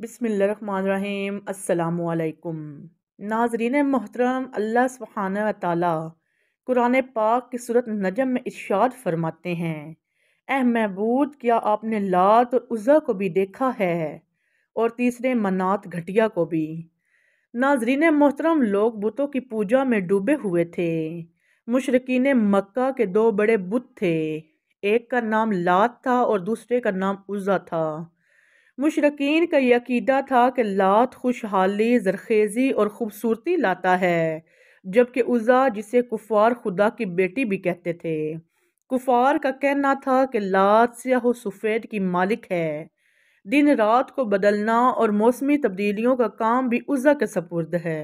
بسم اللہ الرحمن الرحیم۔ السلام علیکم ناظرین محترم، اللہ سبحانہ و تعالی قرآن پاک کی سورۃ نجم میں ارشاد فرماتے ہیں، اے محبوب، کیا آپ نے لات اور عزیٰ کو بھی دیکھا ہے اور تیسرے منات گھٹیا کو بھی؟ ناظرین محترم، لوگ بتوں کی پوجا میں ڈوبے ہوئے تھے۔ مشرکین مکہ کے دو بڑے بت تھے، ایک کا نام لات تھا اور دوسرے کا نام عزیٰ تھا۔ مشرکین کا یہ عقیدہ تھا کہ لات خوشحالی، زرخیزی اور خوبصورتی لاتا ہے، جبکہ عزیٰ، جسے کفار خدا کی بیٹی بھی کہتے تھے، کفار کا کہنا تھا کہ لات سیاہ و سفید کی مالک ہے، دن رات کو بدلنا اور موسمی تبدیلیوں کا کام بھی عزیٰ کے سپرد ہے،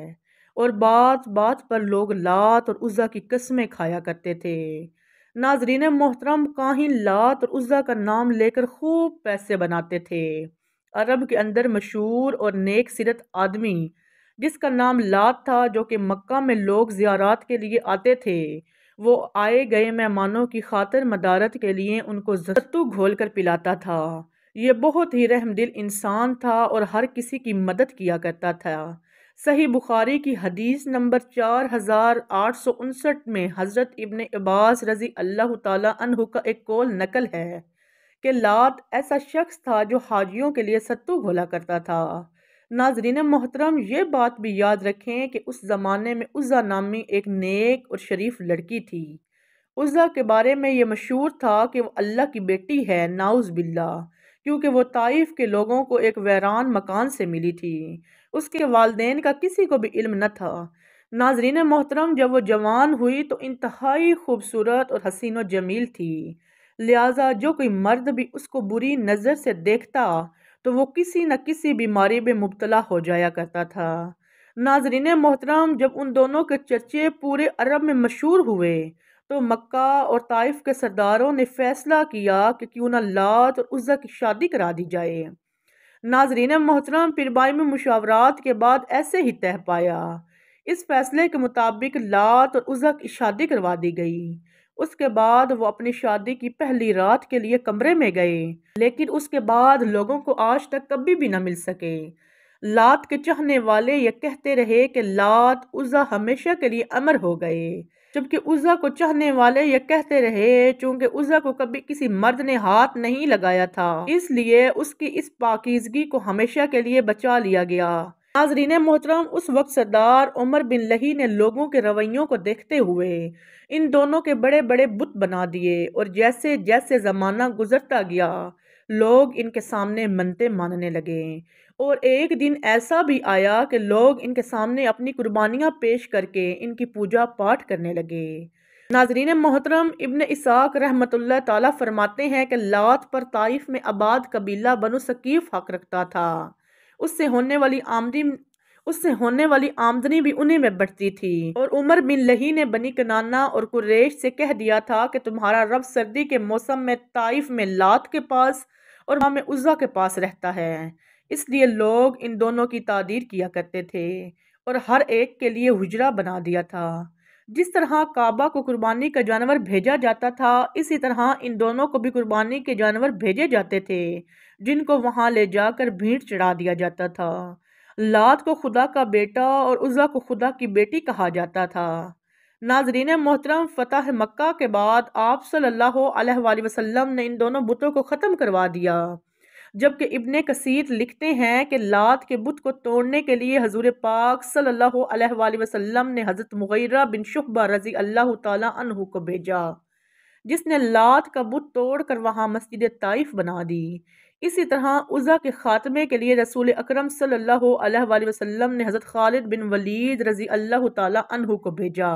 اور بات بات پر لوگ لات اور عزیٰ کی قسمیں کھایا کرتے تھے۔ ناظرین محترم، کاہن لات اور عزیٰ کا نام لے کر خوب پیسے بناتے تھے۔ عرب کے اندر مشہور اور نیک سیرت آدمی جس کا نام لات تھا، جو کہ مکہ میں لوگ زیارات کے لیے آتے تھے، وہ آئے گئے مہمانوں کی خاطر مدارت کے لیے ان کو ستو گھول کر پلاتا تھا۔ یہ بہت ہی رحم دل انسان تھا اور ہر کسی کی مدد کیا کرتا تھا۔ صحیح بخاری کی حدیث نمبر 4859 میں حضرت ابن عباس رضی اللہ تعالیٰ عنہ کا ایک قول نقل ہے کہ لات ایسا شخص تھا جو حاجیوں کے لیے ستو گھولا کرتا تھا۔ ناظرین محترم، یہ بات بھی یاد رکھیں کہ اس زمانے میں عزیٰ نامی ایک نیک اور شریف لڑکی تھی۔ عزیٰ کے بارے میں یہ مشہور تھا کہ وہ اللہ کی بیٹی ہے، نعوذ باللہ، کیونکہ وہ طائف کے لوگوں کو ایک ویران مکان سے ملی تھی۔ اس کے والدین کا کسی کو بھی علم نہ تھا۔ ناظرین محترم، جب وہ جوان ہوئی تو انتہائی خوبصورت اور حسین و جمیل تھی، لہٰذا جو کوئی مرد بھی اس کو بری نظر سے دیکھتا تو وہ کسی نہ کسی بیماری میں مبتلا ہو جایا کرتا تھا۔ ناظرین محترم، جب ان دونوں کے چرچے پورے عرب میں مشہور ہوئے تو مکہ اور طائف کے سرداروں نے فیصلہ کیا کہ کیوں نہ لات اور عزیٰ کی شادی کرا دی جائے۔ ناظرین محترم، پیربائی میں مشاورات کے بعد ایسے ہی طے پایا۔ اس فیصلے کے مطابق لات اور عزیٰ کی شادی کروا دی گئی۔ اس کے بعد وہ اپنی شادی کی پہلی رات کے لیے کمرے میں گئے، لیکن اس کے بعد لوگوں کو آج تک کبھی بھی نہ مل سکے۔ لات کے چاہنے والے یہ کہتے رہے کہ لات عزیٰ ہمیشہ کے لیے امر ہو گئے، جبکہ عزیٰ کو چاہنے والے یہ کہتے رہے چونکہ عزیٰ کو کبھی کسی مرد نے ہاتھ نہیں لگایا تھا، اس لیے اس کی اس پاکیزگی کو ہمیشہ کے لیے بچا لیا گیا۔ ناظرین محترم، اس وقت سردار عمر بن لہی نے لوگوں کے رویوں کو دیکھتے ہوئے ان دونوں کے بڑے بڑے بت بنا دیے، اور جیسے جیسے زمانہ گزرتا گیا لوگ ان کے سامنے منتیں ماننے لگے، اور ایک دن ایسا بھی آیا کہ لوگ ان کے سامنے اپنی قربانیاں پیش کر کے ان کی پوجا پاٹ کرنے لگے۔ ناظرین محترم، ابن اسحاق رحمۃ اللہ تعالیٰ فرماتے ہیں کہ لات پر طائف میں آباد قبیلہ بنو ثقیف حق رکھتا تھا، اس سے ہونے والی آمدنی بھی انہی میں بڑھتی تھی، اور عمر بن لہی نے بنی کنانہ اور قریش سے کہہ دیا تھا کہ تمہارا رب سردی کے موسم میں طائف میں لات کے پاس اور وہاں میں عزیٰ کے پاس رہتا ہے، اس لیے لوگ ان دونوں کی تعدیر کیا کرتے تھے اور ہر ایک کے لیے حجرہ بنا دیا تھا۔ جس طرح کعبہ کو قربانی کا جانور بھیجا جاتا تھا، اسی طرح ان دونوں کو بھی قربانی کے جانور بھیجے جاتے تھے، جن کو وہاں لے جا کر بھینٹ چڑھا دیا جاتا تھا۔ لات کو خدا کا بیٹا اور عزیٰ کو خدا کی بیٹی کہا جاتا تھا۔ ناظرین محترم، فتح مکہ کے بعد آپ صلی اللہ علیہ وآلہ وسلم نے ان دونوں بتوں کو ختم کروا دیا، جبکہ ابن کثیر لکھتے ہیں کہ لات کے بت کو توڑنے کے لیے حضور پاک صلی اللہ علیہ وآلہ وسلم نے حضرت مغیرہ بن شعبہ رضی اللہ تعالیٰ عنہ کو بھیجا، جس نے لات کا بت توڑ کر وہاں مسجد طائف بنا دی۔ اسی طرح عزیٰ کے خاتمے کے لیے رسول اکرم صلی اللہ علیہ وآلہ وسلم نے حضرت خالد بن ولید رضی اللہ تعالیٰ عنہ کو بھیجا۔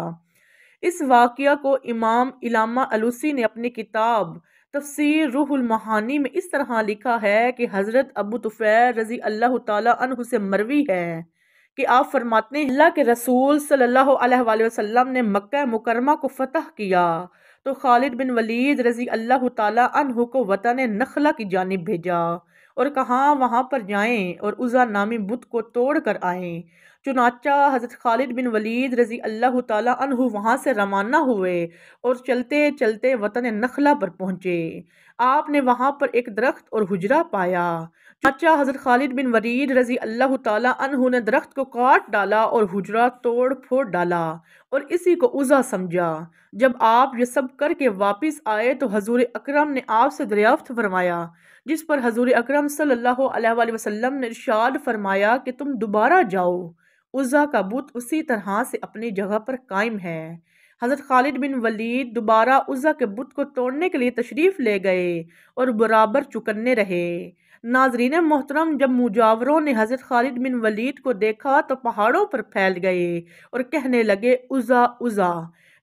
اس واقعہ کو امام علامہ الوسی نے اپنی کتاب تفسیر روح المعانی میں اس طرح لکھا ہے کہ حضرت ابو طفیل رضی اللہ تعالیٰ عنہ سے مروی ہے کہ آپ فرماتے ہیں، اللہ کے رسول صلی اللہ علیہ وآلہ وسلم نے مکہ مکرمہ کو فتح کیا تو خالد بن ولید رضی اللہ تعالیٰ عنہ کو وطن نخلہ کی جانب بھیجا اور کہا وہاں پر جائیں اور عزیٰ نامی بت کو توڑ کر آئیں۔ چنانچہ حضرت خالد بن ولید رضی اللہ تعالیٰ عنہ وہاں سے روانہ ہوئے اور چلتے چلتے وطن نخلہ پر پہنچے۔ آپ نے وہاں پر ایک درخت اور حجرہ پایا چاچا حضرت خالد بن ولید رضی اللہ تعالیٰ عنہ نے درخت کو کاٹ ڈالا اور حجرہ توڑ پھوڑ ڈالا اور اسی کو عزا سمجھا۔ جب آپ یہ سب کر کے واپس آئے تو حضور اکرم نے آپ سے دریافت فرمایا، جس پر حضور اکرم صلی اللہ علیہ وآلہ وسلم نے ارشاد فرمایا کہ تم دوبارہ جاؤ، عزا کا بت اسی طرح سے اپنی جگہ پر قائم ہے۔ حضرت خالد بن ولید دوبارہ عزا کے بت کو توڑنے کے لیے تشریف لے گئے اور برابر چکنے رہے۔ ناظرین محترم، جب مجاوروں نے حضرت خالد بن ولید کو دیکھا تو پہاڑوں پر پھیل گئے اور کہنے لگے عزا عزا۔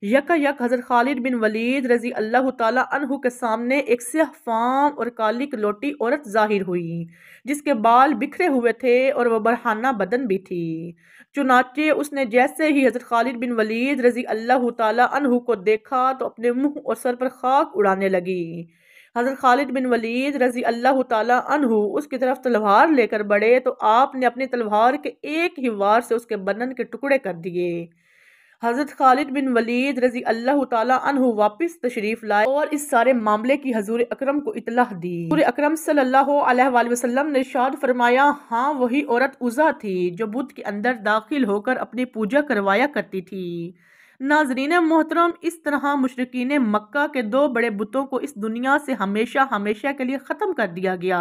یکا یک حضرت خالد بن ولید رضی اللہ تعالیٰ عنہ کے سامنے ایک سیاہ فام اور کالی کلوٹی عورت ظاہر ہوئی، جس کے بال بکھرے ہوئے تھے اور وہ برہنہ بدن بھی تھی۔ چنانچہ اس نے جیسے ہی حضرت خالد بن ولید رضی اللہ تعالیٰ عنہ کو دیکھا تو اپنے منہ اور سر پر خاک اڑانے لگی۔ حضرت خالد بن ولید رضی اللہ تعالیٰ عنہ اس کی طرف تلوار لے کر بڑھے تو آپ نے اپنی تلوار کے ایک ہی وار سے اس کے بدن کے ٹکڑے کر دیے۔ حضرت خالد بن ولید رضی اللہ تعالیٰ عنہ واپس تشریف لائے اور اس سارے معاملے کی حضور اکرم کو اطلاع دی۔ حضور اکرم صلی اللہ علیہ وآلہ وسلم نے ارشاد فرمایا، ہاں وہی عورت عزا تھی جو بت کے اندر داخل ہو کر اپنی پوجا کروایا کرتی تھی۔ ناظرین محترم، اس طرح مشرکین مکہ کے دو بڑے بتوں کو اس دنیا سے ہمیشہ ہمیشہ کے لیے ختم کر دیا گیا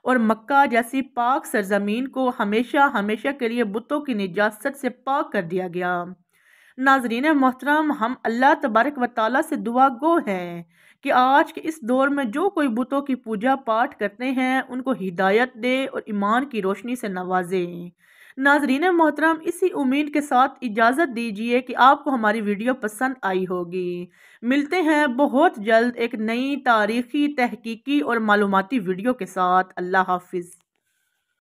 اور مکہ جیسی پاک سرزمین کو ہمیشہ ہمیشہ کے لیے بتوں کی نجاست سے پاک کر دیا گیا۔ ناظرین محترم، ہم اللہ تبارک و تعالیٰ سے دعا گو ہیں کہ آج کے اس دور میں جو کوئی بتوں کی پوجا پاٹ کرتے ہیں ان کو ہدایت دے اور ایمان کی روشنی سے نوازے۔ ناظرین محترم، اسی امید کے ساتھ اجازت دیجیے کہ آپ کو ہماری ویڈیو پسند آئی ہوگی۔ ملتے ہیں بہت جلد ایک نئی تاریخی، تحقیقی اور معلوماتی ویڈیو کے ساتھ۔ اللہ حافظ۔